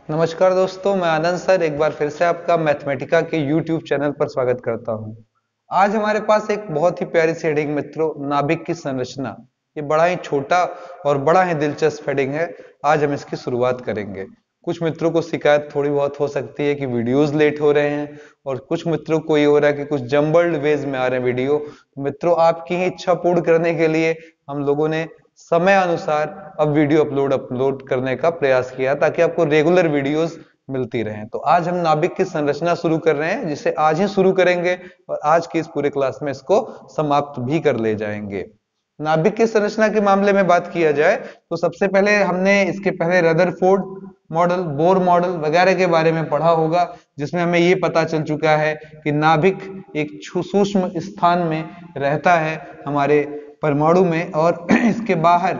नमस्कार दोस्तों, मैं आनंद सर एक बार फिर से आपका मैथमेटिका के YouTube चैनल पर स्वागत करता हूं। आज हमारे पास एक बहुत ही प्यारी सी हेडिंग मित्रों, नाभिक की संरचना। ये बड़ा ही छोटा और बड़ा ही दिलचस्प हेडिंग है। आज हम इसकी शुरुआत करेंगे। कुछ मित्रों को शिकायत थोड़ी बहुत हो सकती है कि वीडियोस लेट हो रहे हैं, और कुछ मित्रों को ये हो रहा है कि कुछ जम्बल्ड वेज में आ रहे हैं वीडियो। तो मित्रों, आपकी ही इच्छा पूर्ण करने के लिए हम लोगों ने समय अनुसार अब वीडियो अपलोड करने का प्रयास किया, ताकि आपको रेगुलर वीडियोस मिलती रहें। तो आज हम नाभिक की संरचना शुरू कर रहे हैं, जिसे आज ही शुरू करेंगे और आज की इस पूरे क्लास में इसको समाप्त भी कर ले जाएंगे। नाभिक की संरचना के मामले में बात किया जाए तो सबसे पहले हमने इसके पहले रदरफोर्ड मॉडल, बोर मॉडल वगैरह के बारे में पढ़ा होगा, जिसमें हमें ये पता चल चुका है कि नाभिक एक सूक्ष्म स्थान में रहता है हमारे परमाणु में, और इसके बाहर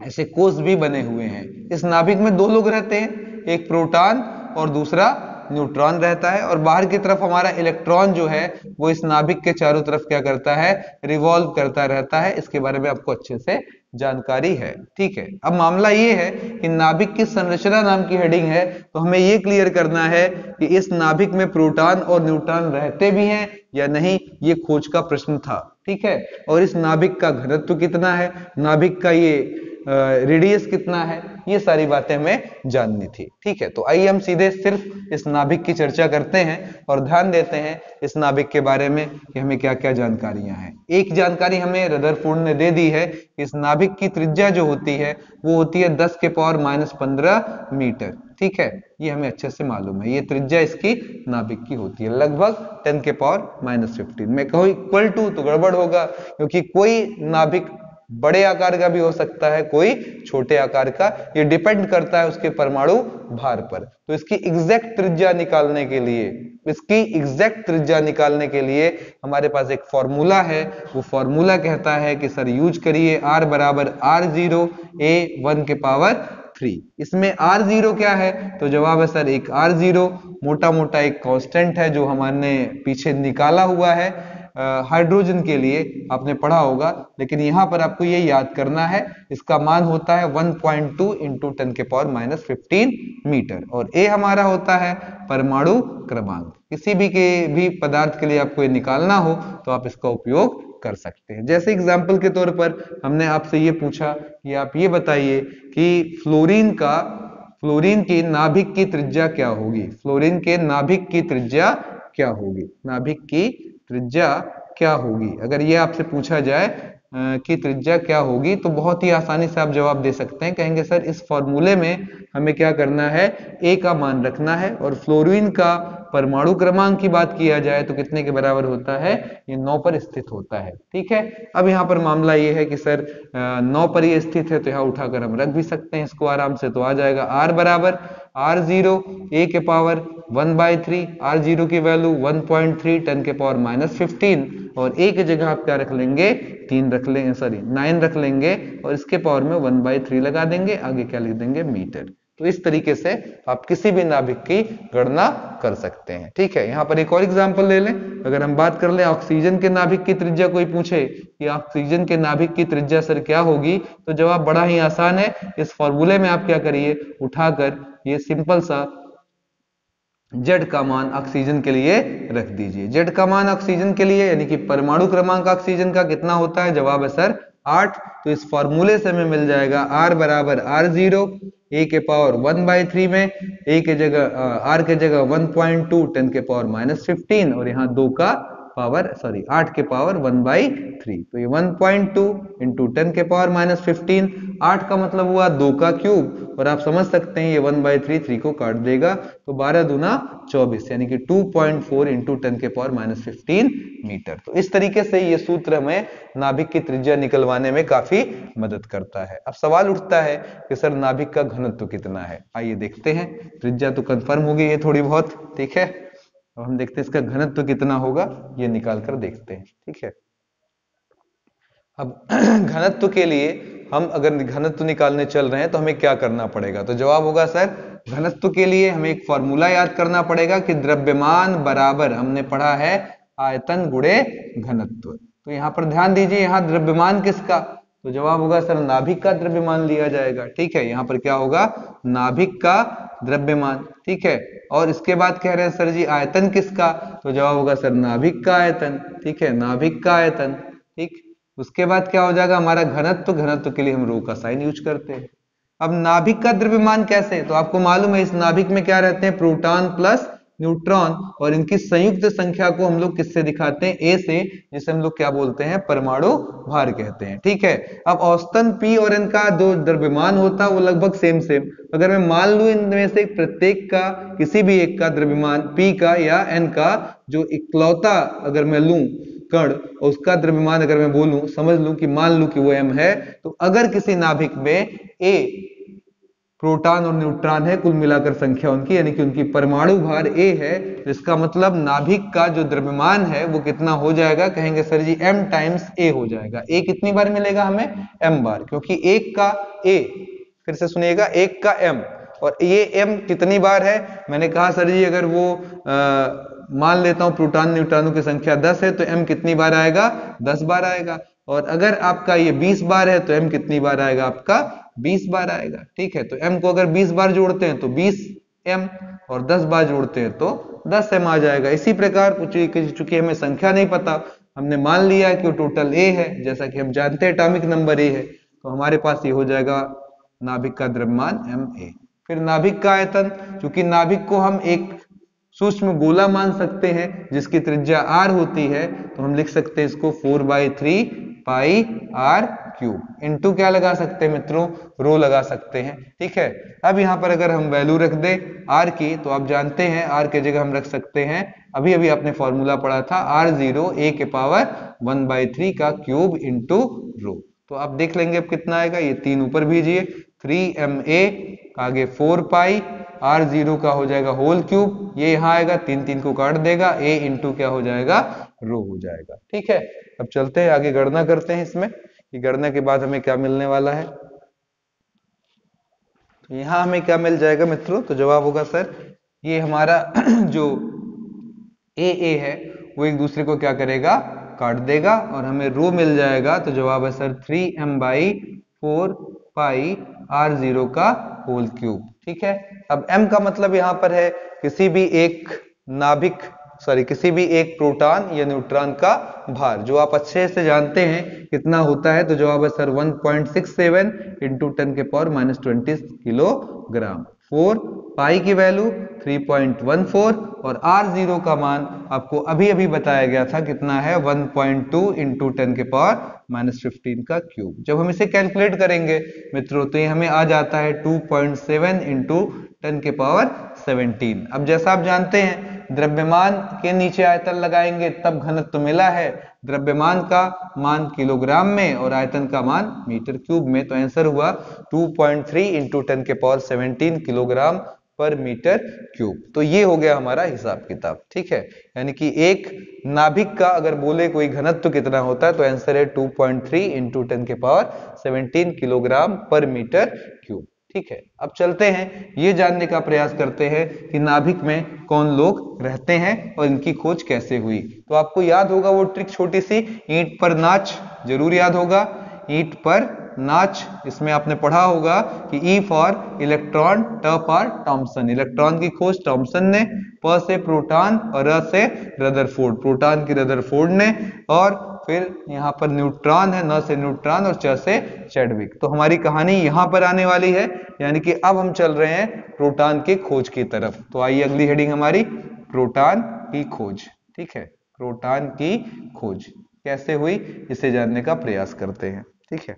ऐसे कोष भी बने हुए हैं। इस नाभिक में दो लोग रहते हैं, एक प्रोटॉन और दूसरा न्यूट्रॉन रहता है, और बाहर की तरफ हमारा इलेक्ट्रॉन जो है वो इस नाभिक के चारों तरफ क्या करता है, रिवॉल्व करता रहता है। इसके बारे में आपको अच्छे से जानकारी है, ठीक है। अब मामला ये है कि नाभिक की संरचना नाम की हेडिंग है, तो हमें ये क्लियर करना है कि इस नाभिक में प्रोटॉन और न्यूट्रॉन रहते भी हैं या नहीं, ये खोज का प्रश्न था, ठीक है। और इस नाभिक का घनत्व कितना है, नाभिक का ये रेडियस कितना है, ये सारी बातें हमें जाननी थी, ठीक है। तो आइए हम सीधे सिर्फ इस नाभिक की चर्चा करते हैं और ध्यान देते हैं इस नाभिक के बारे में कि हमें क्या क्या जानकारियां हैं। एक जानकारी हमें रदरफोर्ड ने दे दी है कि इस नाभिक की त्रिज्या जो होती है वो होती है 10 के पावर -15 मीटर, ठीक है। ये हमें अच्छे से मालूम है, ये त्रिज्या इसकी नाभिक की होती है लगभग 10 के पावर -15। मैं कहूँ इक्वल टू तो गड़बड़ होगा, क्योंकि कोई नाभिक बड़े आकार का भी हो सकता है, कोई छोटे आकार का, ये डिपेंड करता है उसके परमाणु भार पर। तो इसकी एग्जैक्ट त्रिज्या निकालने के लिए, हमारे पास एक फॉर्मूला है। वो फॉर्मूला कहता है कि सर यूज करिए R बराबर R0 A 1 के पावर 3। इसमें R0 क्या है, तो जवाब है सर एक R0 मोटा मोटा एक कांस्टेंट है जो हमने पीछे निकाला हुआ है हाइड्रोजन के लिए, आपने पढ़ा होगा। लेकिन यहां पर आपको ये याद करना है, इसका मान होता है 1.2 इंटू 10 के पावर -15 मीटर, और ए हमारा होता है परमाणु क्रमांक। किसी भी पदार्थ के लिए आपको ये निकालना हो तो आप इसका उपयोग कर सकते हैं। जैसे एग्जाम्पल के तौर पर हमने आपसे ये पूछा कि आप ये बताइए कि फ्लोरीन की नाभिक की त्रिज्या क्या होगी, फ्लोरीन के नाभिक की त्रिज्या क्या होगी, नाभिक की त्रिज्या क्या होगी। अगर ये आपसे पूछा जाए कि त्रिज्या क्या होगी, तो बहुत ही आसानी से आप जवाब दे सकते हैं। कहेंगे सर इस फॉर्मूले में हमें क्या करना है, ए का मान रखना है, और फ्लोरीन का परमाणु क्रमांक की बात किया जाए तो कितने के बराबर होता है, ये 9 पर स्थित होता है, ठीक है। अब यहाँ पर मामला ये है कि सर 9 पर ये स्थित है, तो यहाँ उठाकर हम रख भी सकते हैं इसको आराम से। तो आ जाएगा R बराबर R0 A के पावर 1/3, R0 की वैल्यू 1.3 10 के पावर -15, और A की जगह आप क्या रख लेंगे, 3 रख लेंगे, सॉरी 9 रख लेंगे, और इसके पावर में 1/3 लगा देंगे, आगे क्या लिख देंगे, मीटर। तो इस तरीके से आप किसी भी नाभिक की गणना कर सकते हैं, ठीक है। यहाँ पर एक और एग्जांपल ले लें। अगर हम बात कर लें ऑक्सीजन के नाभिक की त्रिज्या, कोई पूछे कि ऑक्सीजन के नाभिक की त्रिज्या सर क्या होगी, तो जवाब बड़ा ही आसान है। इस फॉर्मूले में आप क्या करिए, उठाकर ये सिंपल सा जेड का मान ऑक्सीजन के लिए रख दीजिए। जेड का मान ऑक्सीजन के लिए यानी कि परमाणु क्रमांक ऑक्सीजन का कितना होता है, जवाब है सर 8। तो इस फॉर्मूले से हमें मिल जाएगा R बराबर R0 A के पावर 1/3 में A के जगह R के जगह 1.2 10 के पावर -15, और यहाँ 2 का पावर, सॉरी 8 के पावर 1/3। तो ये 1.2 इंटू 10 के पावर -15, 8 का मतलब हुआ 2 का क्यूब, और आप समझ सकते हैं ये 1/3 3 को काट देगा, तो 12 दूना 24 यानी कि 2.4 इंटू 10 के पावर -15 मीटर। तो इस तरीके से ये सूत्र हमें नाभिक की त्रिज्या निकलवाने में काफी मदद करता है। अब सवाल उठता है कि सर नाभिक का घनत्व कितना है। आइए देखते हैं, त्रिज्या तो कंफर्म हो गई है थोड़ी बहुत, ठीक है। अब हम देखते हैं इसका घनत्व कितना होगा, ये निकाल कर देखते हैं, ठीक है। अब घनत्व के लिए हम अगर घनत्व निकालने चल रहे हैं तो हमें क्या करना पड़ेगा, तो जवाब होगा सर घनत्व के लिए हमें एक फॉर्मूला याद करना पड़ेगा कि द्रव्यमान बराबर, हमने पढ़ा है, आयतन गुणे घनत्व। तो यहाँ पर ध्यान दीजिए, यहाँ द्रव्यमान किसका, तो जवाब होगा सर नाभिक का द्रव्यमान लिया जाएगा, ठीक है। यहाँ पर क्या होगा, नाभिक का द्रव्यमान, ठीक है। और इसके बाद कह रहे हैं सर जी आयतन किसका, तो जवाब होगा सर नाभिक का आयतन, ठीक है, नाभिक का आयतन, ठीक। उसके बाद क्या हो जाएगा हमारा घनत्व, घनत्व के लिए हम रो का साइन यूज करते हैं। अब नाभिक का द्रव्यमान कैसे, तो आपको मालूम है इस नाभिक में क्या रहते हैं, प्रोटॉन प्लस न्यूट्रॉन, और इनकी संयुक्त संख्या को हम लोग किससे दिखाते हैं, ए से, जिसे हम लोग क्या बोलते हैं, परमाणु भार कहते हैं, ठीक है। अब औसतन पी और एन का जो द्रव्यमान होता है वो लगभग सेम सेम। अगर मैं मान लूं इनमें से प्रत्येक का, किसी भी एक का द्रव्यमान पी का या एन का, जो इकलौता अगर मैं लूं कण, उसका द्रव्यमान अगर मैं बोलूं, समझ लूं कि मान लूं कि वो m है, तो अगर किसी नाभिक में a प्रोटॉन और न्यूट्रॉन है, कुल मिलाकर संख्या उनकी, यानी कि उनकी परमाणु भार a है, तो इसका मतलब नाभिक का जो द्रव्यमान है वो कितना हो जाएगा, कहेंगे sir ji m times a हो जाएगा। a कितनी बार मिलेगा हमें, m बार, क्योंकि एक का a, फिर से सुनिएगा, एक का m, और ये m कितनी बार है, मैंने कहा सर जी अगर वो मान लेता हूं प्रोटॉन न्यूट्रॉनों की संख्या 10 है तो m कितनी बार आएगा, 10 बार आएगा। और अगर आपका ये 20 बार है तो m कितनी बार आएगा, आपका 20 बार आएगा, ठीक है। तो m को अगर 20 बार जोड़ते हैं तो 20 m, और 10 बार जोड़ते हैं तो 10 m आ जाएगा। इसी प्रकार चूंकि हमें संख्या नहीं पता, हमने मान लिया कि वो टोटल a है, जैसा कि हम जानते हैं एटॉमिक नंबर a है, तो हमारे पास ये हो जाएगा नाभिक का द्रव्यमान ma। फिर नाभिक का आयतन, क्योंकि नाभिक को हम एक सूक्ष्म गोला मान सकते हैं जिसकी त्रिज्या r होती है, तो हम लिख सकते हैं इसको 4/3 पाई r क्यूब, इंटू क्या लगा सकते हैं मित्रों, रो लगा सकते हैं, ठीक है। अब यहाँ पर अगर हम वैल्यू रख दे r की, तो आप जानते हैं r के जगह हम रख सकते हैं, अभी अभी आपने फॉर्मूला पढ़ा था, r0 a के पावर 1/3 का क्यूब इंटू रो। तो आप देख लेंगे अब कितना आएगा, ये 3 ऊपर भेजिए, 3ma, आगे 4 पाई, r0 का हो जाएगा होल क्यूब, ये यहाँ आएगा, 3 को काट देगा, a इंटू क्या हो जाएगा, रो हो जाएगा, ठीक है। अब चलते हैं आगे गणना करते हैं इसमें, कि गणना के बाद हमें क्या मिलने वाला है। तो यहाँ हमें क्या मिल जाएगा मित्रों, तो जवाब होगा सर ये हमारा जो a है वो एक दूसरे को क्या करेगा, काट देगा, और हमें रो मिल जाएगा, तो जवाब है सर 3m/4 पाई r0 का होल क्यूब, ठीक है। अब m का मतलब यहाँ पर है किसी भी एक नाभिक, किसी भी एक प्रोटॉन या न्यूट्रॉन का भार, जो आप अच्छे से जानते हैं कितना होता है, तो जवाब है सर 1.67 इंटू 10⁻⁻20 किलोग्राम। 4 पाई की वैल्यू 3.14, और r0 का मान आपको अभी अभी बताया गया था कितना है, 1.2 इंटू 10⁻⁻15 का क्यूब। जब हम इसे कैलकुलेट करेंगे मित्रों, तो ये हमें आ जाता है 2.7 इंटू 10⁻17। अब जैसा आप जानते हैं द्रव्यमान के नीचे आयतन लगाएंगे तब घनत्व मिला है, द्रव्यमान का मान किलोग्राम में और आयतन का मान मीटर क्यूब में, तो आंसर हुआ 2.3 इंटू 10⁻17 किलोग्राम पर मीटर क्यूब। तो ये हो गया हमारा हिसाब किताब, ठीक है। यानी कि एक नाभिक का अगर बोले कोई घनत्व कितना होता है, तो आंसर है 2.3 इंटू 10⁻17 किलोग्राम पर मीटर क्यूब, ठीक है। अब चलते हैं ये जानने का प्रयास करते हैं कि नाभिक में कौन लोग रहते हैं और इनकी खोज कैसे हुई। तो आपको याद होगा वो ट्रिक छोटी सी, ईंट पर नाच, जरूर याद होगा, ईंट पर नाच। इसमें आपने पढ़ा होगा कि ई फॉर इलेक्ट्रॉन, ट फॉर थॉमसन, इलेक्ट्रॉन की खोज थॉमसन ने, प से प्रोटॉन और र से रदरफोर्ड, प्रोटॉन की रदरफोर्ड ने, और फिर यहाँ पर न्यूट्रॉन है, न से न्यूट्रॉन और च से चैडविक। तो हमारी कहानी यहाँ पर आने वाली है, यानी कि अब हम चल रहे हैं प्रोटॉन की खोज की तरफ। तो आइए अगली हेडिंग हमारी प्रोटॉन की खोज, ठीक है। प्रोटॉन की खोज कैसे हुई इसे जानने का प्रयास करते हैं, ठीक है।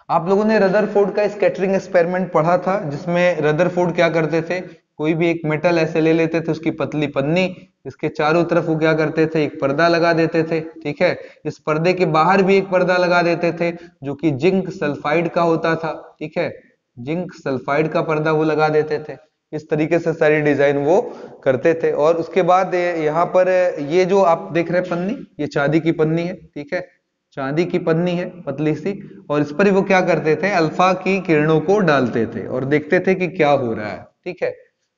आप लोगों ने रदरफोर्ड का स्कैटरिंग एक्सपेरिमेंट पढ़ा था, जिसमें रदरफोर्ड क्या करते थे, कोई भी एक मेटल ऐसे ले लेते थे, उसकी पतली पन्नी, इसके चारों तरफ वो क्या करते थे, एक पर्दा लगा देते थे, ठीक है। इस पर्दे के बाहर भी एक पर्दा लगा देते थे जो कि जिंक सल्फाइड का होता था, ठीक है, जिंक सल्फाइड का पर्दा वो लगा देते थे। इस तरीके से सारी डिजाइन वो करते थे। और उसके बाद यहाँ पर ये जो आप देख रहे हैं पन्नी, ये चांदी की पन्नी है, ठीक है, चांदी की पन्नी है पतली सी, और इस पर वो क्या करते थे, अल्फा की किरणों को डालते थे और देखते थे कि क्या हो रहा है, ठीक है।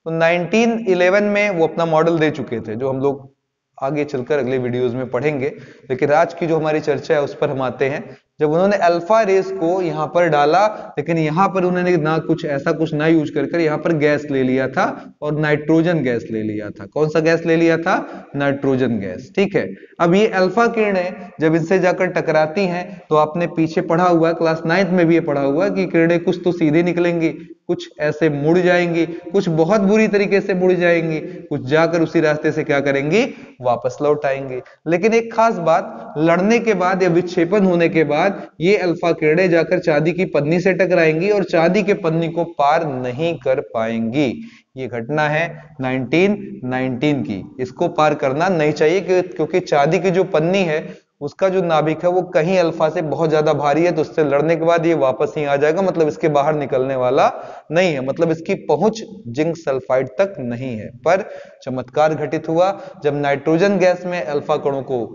तो 1911 में वो अपना मॉडल दे चुके थे, जो हम लोग आगे चलकर अगले वीडियोस में पढ़ेंगे, लेकिन आज की जो हमारी चर्चा है उस पर हम आते हैं। जब उन्होंने अल्फा रेस को यहाँ पर डाला, लेकिन यहाँ पर उन्होंने ना कुछ ऐसा कुछ ना यूज कर यहाँ पर गैस ले लिया था और नाइट्रोजन गैस ले लिया था। कौन सा गैस ले लिया था? Nitrogen gas. ठीक है, अब ये अल्फा किरणें जब इनसे जाकर टकराती हैं तो आपने पीछे पढ़ा हुआ, क्लास 9th में भी ये पढ़ा हुआ कि किरणें कुछ तो सीधे निकलेंगी, कुछ ऐसे मुड़ जाएंगी, कुछ बहुत बुरी तरीके से मुड़ जाएंगी, कुछ जाकर उसी रास्ते से क्या करेंगी? वापस लौट आएंगी। लेकिन एक खास बात, लड़ने के बाद या विक्षेपण होने के बाद ये अल्फा किरणें जाकर चांदी की पन्नी से टकराएंगी और चांदी के पन्नी को पार नहीं कर पाएंगी। ये घटना है 1919 की। इसको पार करना नहीं चाहिए क्योंकि चांदी की जो पन्नी है उसका जो नाभिक है वो कहीं अल्फा से बहुत ज्यादा भारी है, तो उससे लड़ने के बाद ये वापस ही आ जाएगा, मतलब इसके बाहर निकलने वाला नहीं है, मतलब इसकी पहुंच जिंक सल्फाइड तक नहीं है। पर चमत्कार घटित हुआ जब नाइट्रोजन गैस में अल्फा कणों को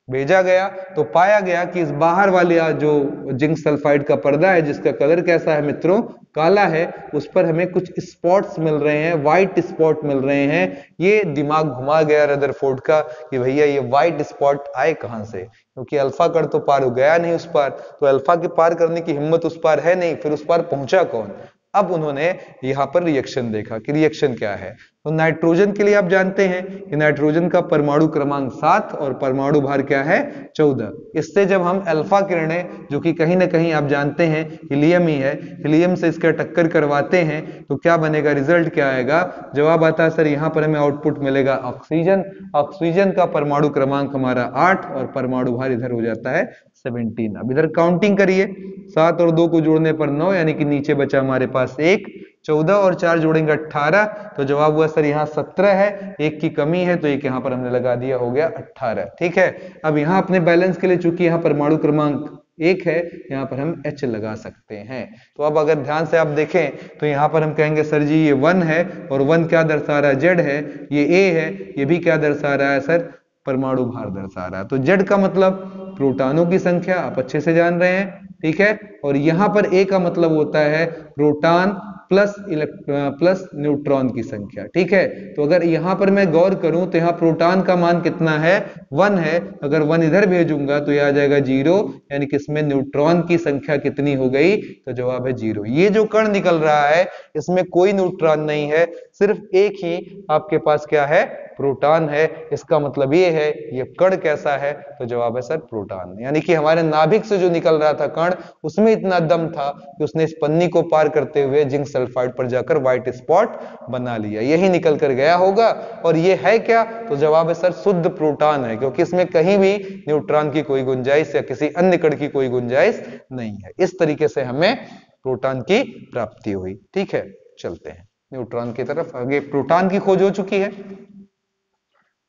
भेजा गया तो पाया गया कि इस बाहर वाले जो जिंक सल्फाइड का पर्दा है जिसका कलर कैसा है मित्रों? काला है, उस पर हमें कुछ स्पॉट्स मिल रहे हैं, व्हाइट स्पॉट मिल रहे हैं। ये दिमाग घुमा गया रदरफोर्ड का कि भैया ये व्हाइट स्पॉट आए कहां से, क्योंकि अल्फा कण तो पार हो गया नहीं उस पार, तो अल्फा के पार करने की हिम्मत उस पार है नहीं, फिर उस पार पहुंचा कौन? अब उन्होंने यहां पर रिएक्शन देखा कि रिएक्शन क्या है। तो नाइट्रोजन के लिए आप जानते हैं कि नाइट्रोजन का परमाणु क्रमांक 7 और परमाणु भार क्या है? 14। इससे जब हम अल्फा किरणें, जो कि कहीं ना कहीं आप जानते हैं हीलियम ही है, हीलियम से इसका टक्कर करवाते हैं तो क्या बनेगा? रिजल्ट क्या आएगा? जवाब आता है सर यहाँ पर हमें आउटपुट मिलेगा ऑक्सीजन। ऑक्सीजन का परमाणु क्रमांक हमारा 8 और परमाणु भार इधर हो जाता है 17। अब इधर काउंटिंग करिए, 7 और 2 को जोड़ने पर 9, यानी कि नीचे बचा हमारे पास 1, 14 और 4 जोड़ेंगे 18, तो जवाब हुआ सर यहाँ 17 है, एक की कमी है तो एक यहाँ पर हमने लगा दिया, हो गया 18। ठीक है, अब यहाँ अपने बैलेंस के लिए चूंकि यहाँ परमाणु क्रमांक 1 है, यहाँ पर हम H लगा सकते हैं। तो अब अगर ध्यान से आप देखें तो यहाँ पर हम कहेंगे सर जी ये 1 है, और 1 क्या दर्शा रहा है? Z है। ये A है, ये भी क्या दर्शा रहा है सर? परमाणु भार दर्शा रहा है। तो Z का मतलब प्रोटॉनों की संख्या, आप अच्छे से जान रहे हैं। ठीक है, और यहाँ पर A का मतलब होता है प्रोटॉन प्लस न्यूट्रॉन की संख्या। ठीक है, तो अगर यहाँ पर मैं गौर करूं तो यहाँ प्रोटॉन का मान कितना है? 1 है। अगर 1 इधर भेजूंगा तो यह आ जाएगा 0, यानी कि इसमें न्यूट्रॉन की संख्या कितनी हो गई? तो जवाब है 0। ये जो कण निकल रहा है इसमें कोई न्यूट्रॉन नहीं है, सिर्फ एक ही आपके पास क्या है? प्रोटॉन है। इसका मतलब ये है ये कण कैसा है? तो जवाब है सर प्रोटॉन। यानी कि हमारे नाभिक से जो निकल रहा था कण, उसमें इतना दम था कि उसने इस पन्नी को पार करते हुए जिंक सल्फाइड पर जाकर व्हाइट स्पॉट बना लिया। यही निकल कर गया होगा। और ये है क्या? तो जवाब है सर शुद्ध प्रोटॉन है, क्योंकि इसमें कहीं भी न्यूट्रॉन की कोई गुंजाइश या किसी अन्य कण की कोई गुंजाइश नहीं है। इस तरीके से हमें प्रोटॉन की प्राप्ति हुई। ठीक है, चलते हैं न्यूट्रॉन की तरफ। आगे प्रोटॉन की खोज हो चुकी है,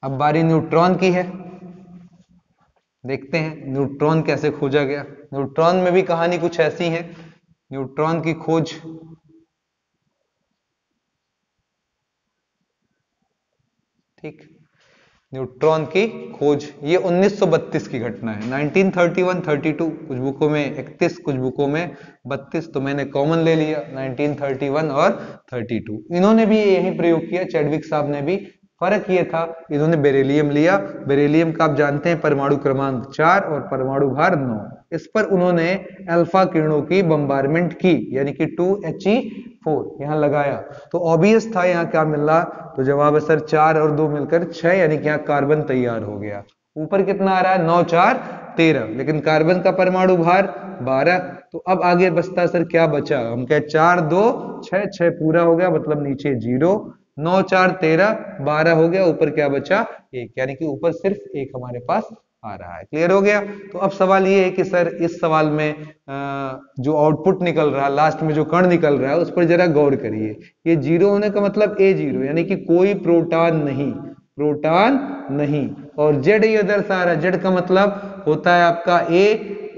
अब बारी न्यूट्रॉन की है। देखते हैं न्यूट्रॉन कैसे खोजा गया। न्यूट्रॉन में भी कहानी कुछ ऐसी है। न्यूट्रॉन की खोज ठीक, न्यूट्रॉन की खोज ये 1932 की घटना है। 1931, 32, कुछ बुकों में 31, कुछ बुकों में 32, तो मैंने कॉमन ले लिया 1931 और 32। इन्होंने भी यही प्रयोग किया, चैडविक साहब ने भी। फर्क ये था, इन्होंने बेरिलियम लिया। बेरिलियम का आप जानते हैं परमाणु क्रमांक 4 और परमाणु भार 9। इस पर उन्होंने अल्फा किरणों की बम्बारमेंट की, यानी कि 2He4 यहां लगाया। तो ऑब्वियस था यहाँ क्या मिल रहा? तो जवाब है सर 4 और 2 मिलकर 6, यानी कि यहाँ कार्बन तैयार हो गया। ऊपर कितना आ रहा है? 9, 4, 13, लेकिन कार्बन का परमाणु भार 12। तो अब आगे बचता सर क्या बचा? हम कहे 4, 2, 6, 6 पूरा हो गया, मतलब नीचे 0, 9, 4, 13, 12 हो गया, ऊपर क्या बचा? 1, यानी कि ऊपर सिर्फ 1 हमारे पास आ रहा है। क्लियर हो गया? तो अब सवाल ये है कि सर इस सवाल में जो आउटपुट निकल रहा है, लास्ट में जो कण निकल रहा है, उस पर जरा गौर करिए। ये 0 होने का मतलब A0, यानी कि कोई प्रोटॉन नहीं, प्रोटॉन नहीं। और Z ये दर्शा रहा है, Z का मतलब होता है आपका A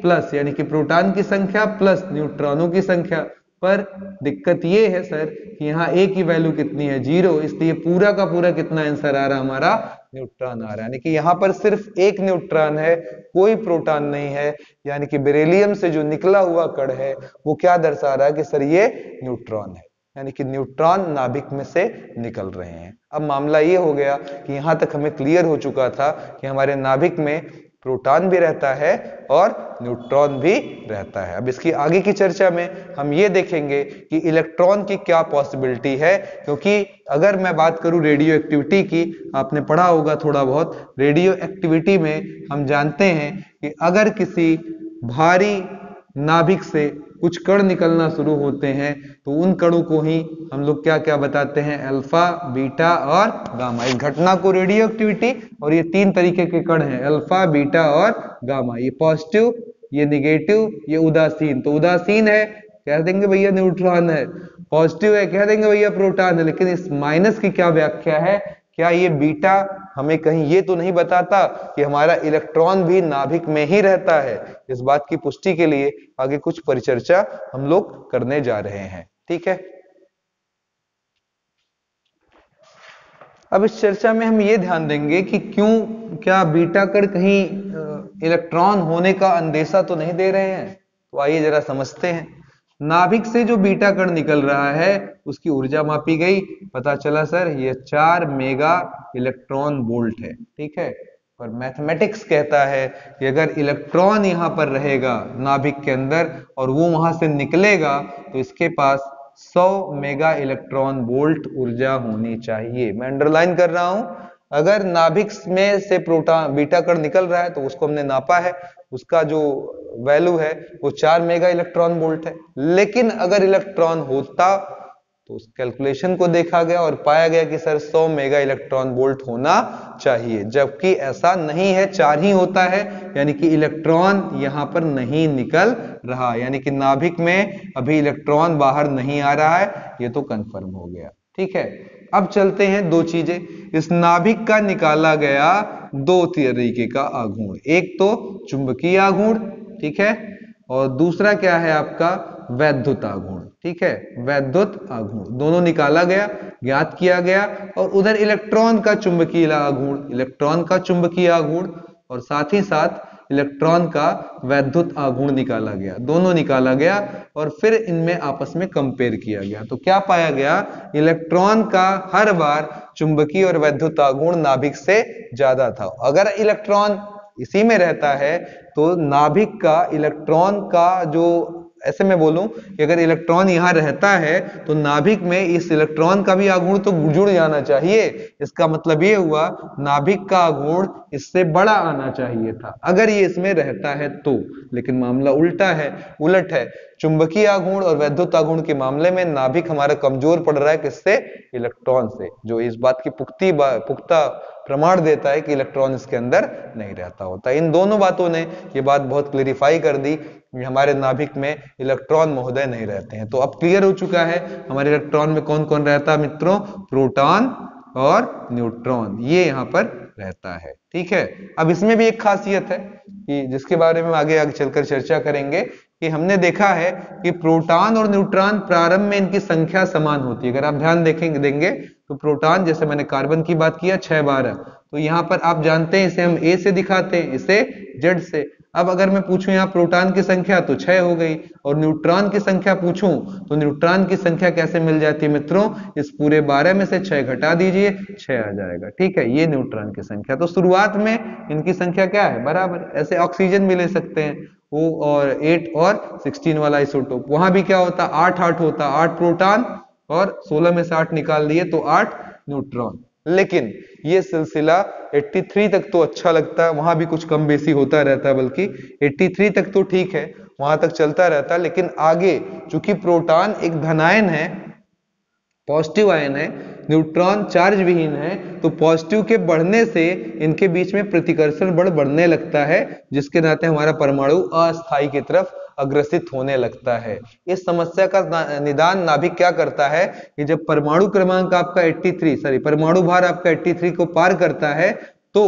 प्लस, यानी कि प्रोटॉन की संख्या प्लस न्यूट्रॉनों की संख्या। पर दिक्कत ये है सर कि यहाँ A की वैल्यू कितनी है? 0, इसलिए पूरा का पूरा कितना आंसर आ रहा है हमारा? न्यूट्रॉन आ रहा है। यानी कि यहाँ पर सिर्फ एक न्यूट्रॉन है, कोई प्रोटॉन नहीं है। यानी कि बेरिलियम से जो निकला हुआ कण है वो क्या दर्शा रहा है कि सर ये न्यूट्रॉन है, यानी कि न्यूट्रॉन नाभिक में से निकल रहे हैं। अब मामला ये हो गया कि यहाँ तक हमें क्लियर हो चुका था कि हमारे नाभिक में प्रोटॉन भी रहता है और न्यूट्रॉन भी रहता है। अब इसकी आगे की चर्चा में हम ये देखेंगे कि इलेक्ट्रॉन की क्या पॉसिबिलिटी है, क्योंकि अगर मैं बात करूं रेडियो एक्टिविटी की, आपने पढ़ा होगा थोड़ा बहुत रेडियो एक्टिविटी में, हम जानते हैं कि अगर किसी भारी नाभिक से कुछ कण निकलना शुरू होते हैं तो उन कणों को ही हम लोग क्या क्या बताते हैं, अल्फा, बीटा और गामा। इस घटना को रेडियो एक्टिविटी, और ये 3 तरीके के कण हैं, अल्फा, बीटा और गामा। ये पॉजिटिव, ये निगेटिव, ये उदासीन। तो उदासीन है कह देंगे भैया न्यूट्रॉन है, पॉजिटिव है कह देंगे भैया प्रोटॉन है। लेकिन इस माइनस की क्या व्याख्या है, क्या ये बीटा हमें कहीं ये तो नहीं बताता कि हमारा इलेक्ट्रॉन भी नाभिक में ही रहता है? इस बात की पुष्टि के लिए आगे कुछ परिचर्चा हम लोग करने जा रहे हैं, ठीक है। अब इस चर्चा में हम ये ध्यान देंगे कि क्या बीटा कण कहीं इलेक्ट्रॉन होने का अंदेशा तो नहीं दे रहे हैं। तो आइए जरा समझते हैं। नाभिक से जो बीटा कण निकल रहा है उसकी ऊर्जा मापी गई, पता चला सर ये 4 मेगा इलेक्ट्रॉन वोल्ट है, ठीक है। पर मैथमेटिक्स कहता है कि अगर इलेक्ट्रॉन यहां पर रहेगा नाभिक के अंदर और वो वहां से निकलेगा तो इसके पास 100 मेगा इलेक्ट्रॉन वोल्ट ऊर्जा होनी चाहिए। मैं अंडरलाइन कर रहा हूं, अगर नाभिक में से प्रोटॉन बीटा कण निकल रहा है तो उसको हमने नापा है, उसका जो वैल्यू है वो 4 मेगा इलेक्ट्रॉन वोल्ट है। लेकिन अगर इलेक्ट्रॉन होता तो उस कैलकुलेशन को देखा गया और पाया गया कि सर 100 मेगा इलेक्ट्रॉन वोल्ट होना चाहिए, जबकि ऐसा नहीं है, 4 ही होता है। यानी कि इलेक्ट्रॉन यहां पर नहीं निकल रहा, यानी कि नाभिक में अभी इलेक्ट्रॉन बाहर नहीं आ रहा है, ये तो कंफर्म हो गया, ठीक है। अब चलते हैं 2 चीजें। इस नाभिक का निकाला गया 2 तरीके का आघूर्ण, एक तो चुंबकीय आघूर्ण, ठीक है, और दूसरा क्या है आपका वैद्युत आघूर्ण, ठीक है। वैद्युत आघूर्ण दोनों निकाला गया, ज्ञात किया गया, और उधर इलेक्ट्रॉन का चुंबकीय आघूर्ण, इलेक्ट्रॉन का चुंबकीय आघूर्ण और साथ ही साथ इलेक्ट्रॉन का वैद्युत आघूर्ण निकाला गया, दोनों निकाला गया और फिर इनमें आपस में कंपेयर किया गया। तो क्या पाया गया, इलेक्ट्रॉन का हर बार चुंबकीय और वैद्युत आघूर्ण नाभिक से ज्यादा था। अगर इलेक्ट्रॉन इसी में रहता है तो नाभिक का इलेक्ट्रॉन का जो, ऐसे मैं बोलूं कि अगर इलेक्ट्रॉन यहां रहता है तो नाभिक में इस इलेक्ट्रॉन का भी आघूर्ण तो जुड़ जाना चाहिए। इसका मतलब ये हुआ नाभिक का आघूर्ण इससे बड़ा आना चाहिए था अगर ये इसमें रहता है तो। लेकिन मामला उलट है। चुंबकीय आघूर्ण और वैद्युत आघूर्ण के मामले में नाभिक हमारा कमजोर पड़ रहा है, किससे, इलेक्ट्रॉन से, जो इस बात की पुख्ता प्रमाण देता है कि इलेक्ट्रॉन इसके अंदर नहीं रहता होता। इन दोनों बातों ने ये बात बहुत क्लेरिफाई कर दी कि हमारे नाभिक में इलेक्ट्रॉन महोदय नहीं रहते हैं। तो अब क्लियर हो चुका है हमारे इलेक्ट्रॉन में कौन कौन रहता है मित्रों, प्रोटॉन और न्यूट्रॉन, ये यहाँ पर रहता है, ठीक है। अब इसमें भी एक खासियत है कि जिसके बारे में आगे चलकर चर्चा करेंगे कि हमने देखा है कि प्रोटॉन और न्यूट्रॉन प्रारंभ में इनकी संख्या समान होती है। अगर आप ध्यान देंगे तो प्रोटॉन, जैसे मैंने कार्बन की बात किया 612, तो यहाँ पर आप जानते हैं इसे हम A से दिखाते हैं, इसे Z से। अब अगर मैं पूछूं यहाँ प्रोटॉन की संख्या तो 6 हो गई, और न्यूट्रॉन की संख्या पूछूं तो न्यूट्रॉन की संख्या कैसे मिल जाती है मित्रों, इस पूरे 12 में से 6 घटा दीजिए, 6 आ जाएगा, ठीक है। ये न्यूट्रॉन की संख्या। तो शुरुआत में इनकी संख्या क्या है, बराबर। ऐसे ऑक्सीजन भी ले सकते हैं, वो और 8 और 16 वाला आइसोटोप, वहां भी क्या होता, 8 होता, 8 प्रोटॉन और 16 में से 8 निकाल दिए तो 8 न्यूट्रॉन। लेकिन ये सिलसिला 83 तक तो अच्छा लगता है, वहां भी कुछ कम बेसी होता रहता है, बल्कि 83 तक तो ठीक है, वहां तक चलता रहता है। लेकिन आगे चूंकि प्रोटॉन एक धनायन है, पॉजिटिव आयन है, न्यूट्रॉन चार्ज विहीन है, तो पॉजिटिव के बढ़ने से इनके बीच में प्रतिकर्षण बल बढ़ने लगता है, जिसके नाते हमारा परमाणु अस्थाई की तरफ अग्रसित होने लगता है। इस समस्या का निदान नाभिक क्या करता है कि जब परमाणु क्रमांक आपका 83 परमाणु भार आपका 83 को पार करता है तो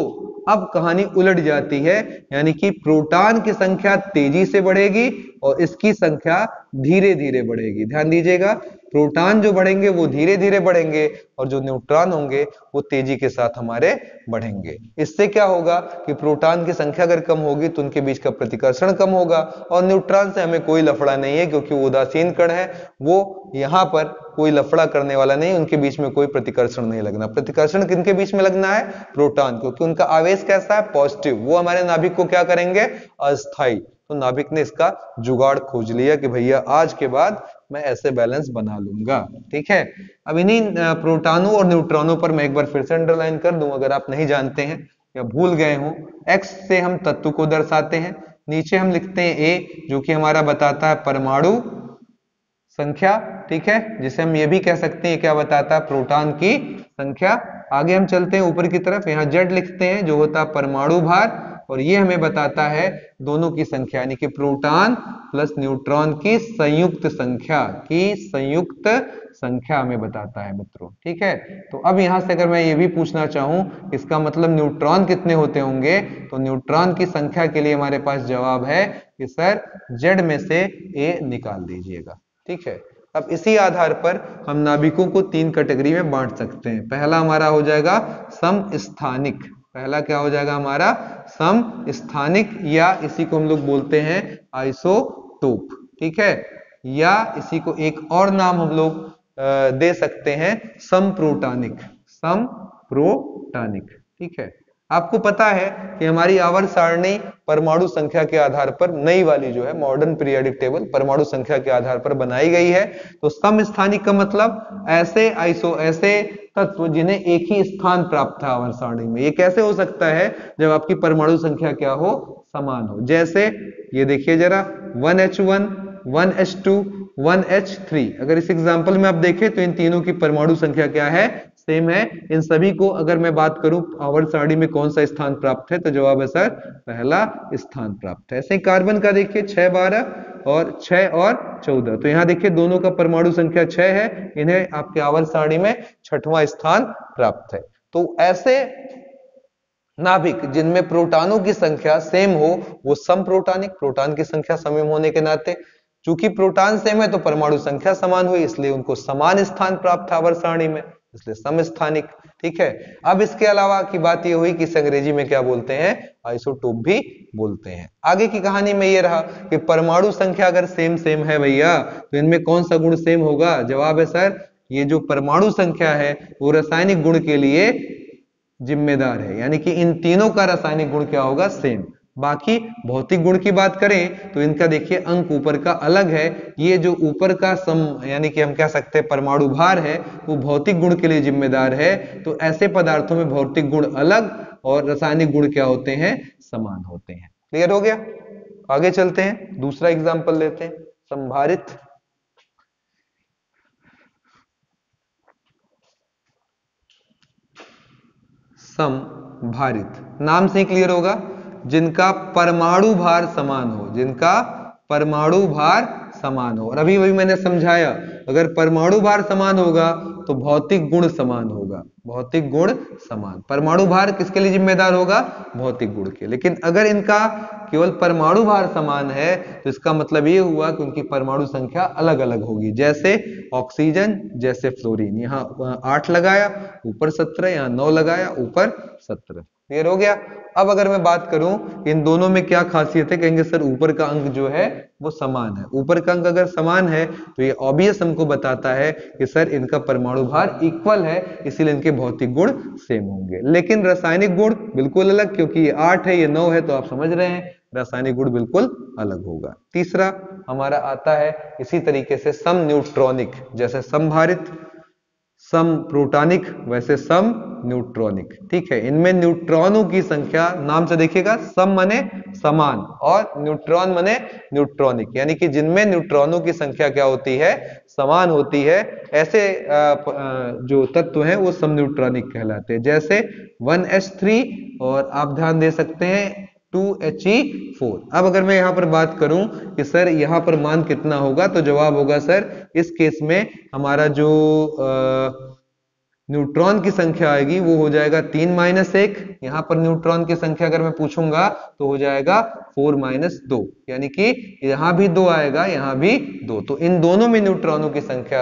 अब कहानी उलट जाती है, यानी कि प्रोटॉन की संख्या तेजी से बढ़ेगी और इसकी संख्या धीरे धीरे बढ़ेगी। ध्यान दीजिएगा, प्रोटॉन जो बढ़ेंगे वो धीरे धीरे बढ़ेंगे और जो न्यूट्रॉन होंगे वो तेजी के साथ हमारे बढ़ेंगे। इससे क्या होगा कि प्रोटॉन की संख्या अगर कम होगी तो उनके बीच का प्रतिकर्षण कम होगा और न्यूट्रॉन से हमें कोई लफड़ा नहीं है क्योंकि वो उदासीन कण है, वो यहाँ पर कोई लफड़ा करने वाला नहीं, उनके बीच में कोई प्रतिकर्षण नहीं लगना। प्रतिकर्षण किनके बीच में लगना है? प्रोटॉन, क्योंकि उनका आवेश कैसा है? पॉजिटिव। वो हमारे नाभिक को क्या करेंगे? अस्थायी। तो नाभिक ने इसका जुगाड़ खोज लिया कि भैया आज के बाद मैं ऐसे बैलेंस बना लूंगा। ठीक है, अब इन्हीं प्रोटॉनों और न्यूट्रॉनों पर मैं एक बार फिर से अंडरलाइन कर दूं अगर आप नहीं जानते हैं या भूल गए हो। एक्स से हम तत्व को दर्शाते हैं, नीचे हम लिखते हैं ए जो कि हमारा बताता है परमाणु संख्या। ठीक है, जिसे हम ये भी कह सकते हैं क्या बताता है? प्रोटॉन की संख्या। आगे हम चलते हैं ऊपर की तरफ, यहाँ जेड लिखते हैं जो होता है परमाणु भार और ये हमें बताता है दोनों की संख्या यानी कि प्रोटॉन प्लस न्यूट्रॉन की संयुक्त संख्या हमें बताता है मित्रों। ठीक है, तो अब यहां से अगर मैं ये भी पूछना चाहूं इसका मतलब न्यूट्रॉन कितने होते होंगे, तो न्यूट्रॉन की संख्या के लिए हमारे पास जवाब है कि सर जेड में से ए निकाल दीजिएगा। ठीक है, अब इसी आधार पर हम नाभिकों को 3 कैटेगरी में बांट सकते हैं। पहला हमारा हो जाएगा समस्थानिक। पहला क्या हो जाएगा हमारा? समस्थानिक, या इसी को हम लोग बोलते हैं आइसोटोप। ठीक है, या इसी को एक और नाम हम लोग दे सकते हैं समप्रोटॉनिक। ठीक है, आपको पता है कि हमारी आवर्त सारणी परमाणु संख्या के आधार पर, नई वाली जो है मॉडर्न पीरियोडिक टेबल परमाणु संख्या के आधार पर बनाई गई है। तो समस्थानिक का मतलब ऐसे तत्व जिन्हें एक ही स्थान प्राप्त है आवर्त सारणी में। ये कैसे हो सकता है? जब आपकी परमाणु संख्या क्या हो? समान हो। जैसे ये देखिए जरा 1H1 1H2 1H3, अगर इस एग्जांपल में आप देखें तो इन तीनों की परमाणु संख्या क्या है? सेम है। इन सभी को अगर मैं बात करूं आवर्त सारणी में कौन सा स्थान प्राप्त है, तो जवाब है सर पहला स्थान प्राप्त है। ऐसे ही कार्बन का देखिए 6 12 और 6 और 14, तो यहां देखिए दोनों का परमाणु संख्या 6 है, इन्हें आपके आवर्त सारणी में 6वां स्थान प्राप्त है। तो ऐसे नाभिक जिनमें प्रोटॉनों की संख्या सेम हो वो समप्रोटॉनिक, प्रोटॉन की संख्या सम होने के नाते, चूंकि प्रोटॉन सेम है तो परमाणु संख्या समान हुई इसलिए उनको समान स्थान प्राप्त था आवर्त सारणी में, इसलिए समस्थानिक। ठीक है, अब इसके अलावा की बात ये हुई कि इसे अंग्रेजी में क्या बोलते हैं? आइसोटोप भी बोलते हैं। आगे की कहानी में ये रहा कि परमाणु संख्या अगर सेम है भैया तो इनमें कौन सा गुण सेम होगा? जवाब है सर ये जो परमाणु संख्या है वो रासायनिक गुण के लिए जिम्मेदार है, यानी कि इन तीनों का रासायनिक गुण क्या होगा? सेम। बाकी भौतिक गुण की बात करें तो इनका देखिए अंक ऊपर का अलग है। ये जो ऊपर का यानी कि हम कह सकते हैं परमाणु भार है वो भौतिक गुण के लिए जिम्मेदार है। तो ऐसे पदार्थों में भौतिक गुण अलग और रासायनिक गुण क्या होते हैं? समान होते हैं। क्लियर हो गया? आगे चलते हैं, दूसरा एग्जाम्पल लेते हैं, संभारित। समभारित नाम से ही क्लियर होगा, जिनका परमाणु भार समान हो, जिनका परमाणु भार समान हो। और अभी मैंने समझाया अगर परमाणु भार समान होगा तो भौतिक गुण समान होगा, भौतिक गुण समान। परमाणु भार किसके लिए जिम्मेदार होगा? भौतिक गुण के। लेकिन अगर इनका केवल परमाणु भार समान है तो इसका मतलब ये हुआ कि उनकी परमाणु संख्या अलग अलग होगी। जैसे ऑक्सीजन, जैसे फ्लोरीन, यहाँ 8 लगाया ऊपर 17, यहाँ 9 लगाया ऊपर 17। क्लियर हो गया? अब अगर मैं बात करूं इन दोनों में क्या खासियत है, कहेंगे सर ऊपर का अंक जो है वो समान है। ऊपर का अंक अगर समान है तो ये ऑब्वियस हमको बताता है कि सर इनका परमाणु भार इक्वल है, इसीलिए इनके भौतिक गुण सेम होंगे। लेकिन रासायनिक गुण बिल्कुल अलग, क्योंकि ये 8 है ये 9 है, तो आप समझ रहे हैं रासायनिक गुण बिल्कुल अलग होगा। तीसरा हमारा आता है इसी तरीके से सम न्यूट्रॉनिक, जैसे समभारित, सम प्रोटॉनिक, वैसे सम न्यूट्रॉनिक। ठीक है, इनमें न्यूट्रॉनों की संख्या नाम से देखिएगा, सम माने समान और न्यूट्रॉन माने न्यूट्रॉनिक, यानी कि जिनमें न्यूट्रॉनों की संख्या क्या होती है? समान होती है। ऐसे जो तत्व हैं वो सम न्यूट्रॉनिक कहलाते हैं। जैसे 1H3 और आप ध्यान दे सकते हैं 2He4। अब अगर मैं यहां पर बात करूं कि सर यहां पर मान कितना होगा, तो जवाब होगा सर इस केस में हमारा जो न्यूट्रॉन की संख्या आएगी वो हो जाएगा 3 - 1। यहां पर न्यूट्रॉन की संख्या अगर मैं पूछूंगा तो हो जाएगा 4 - 2, यानी कि यहां भी 2 आएगा, यहां भी 2। तो इन दोनों में न्यूट्रॉनों की संख्या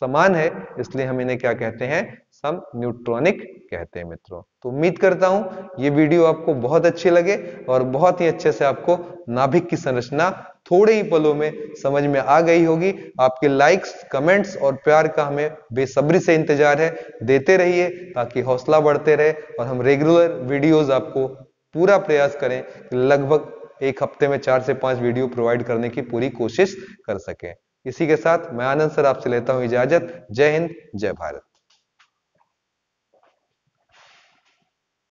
समान है, इसलिए हम इन्हें क्या कहते हैं, सम न्यूट्रॉनिक कहते हैं मित्रों। तो उम्मीद करता हूं ये वीडियो आपको बहुत अच्छी लगे और बहुत ही अच्छे से आपको नाभिक की संरचना थोड़े ही पलों में समझ में आ गई होगी। आपके लाइक्स, कमेंट्स और प्यार का हमें बेसब्री से इंतजार है, देते रहिए ताकि हौसला बढ़ते रहे और हम रेगुलर वीडियोस आपको पूरा प्रयास करें कि लगभग एक हफ्ते में 4 से 5 वीडियो प्रोवाइड करने की पूरी कोशिश कर सकें। इसी के साथ मैं आनंद सर आपसे लेता हूं इजाजत। जय हिंद, जय भारत।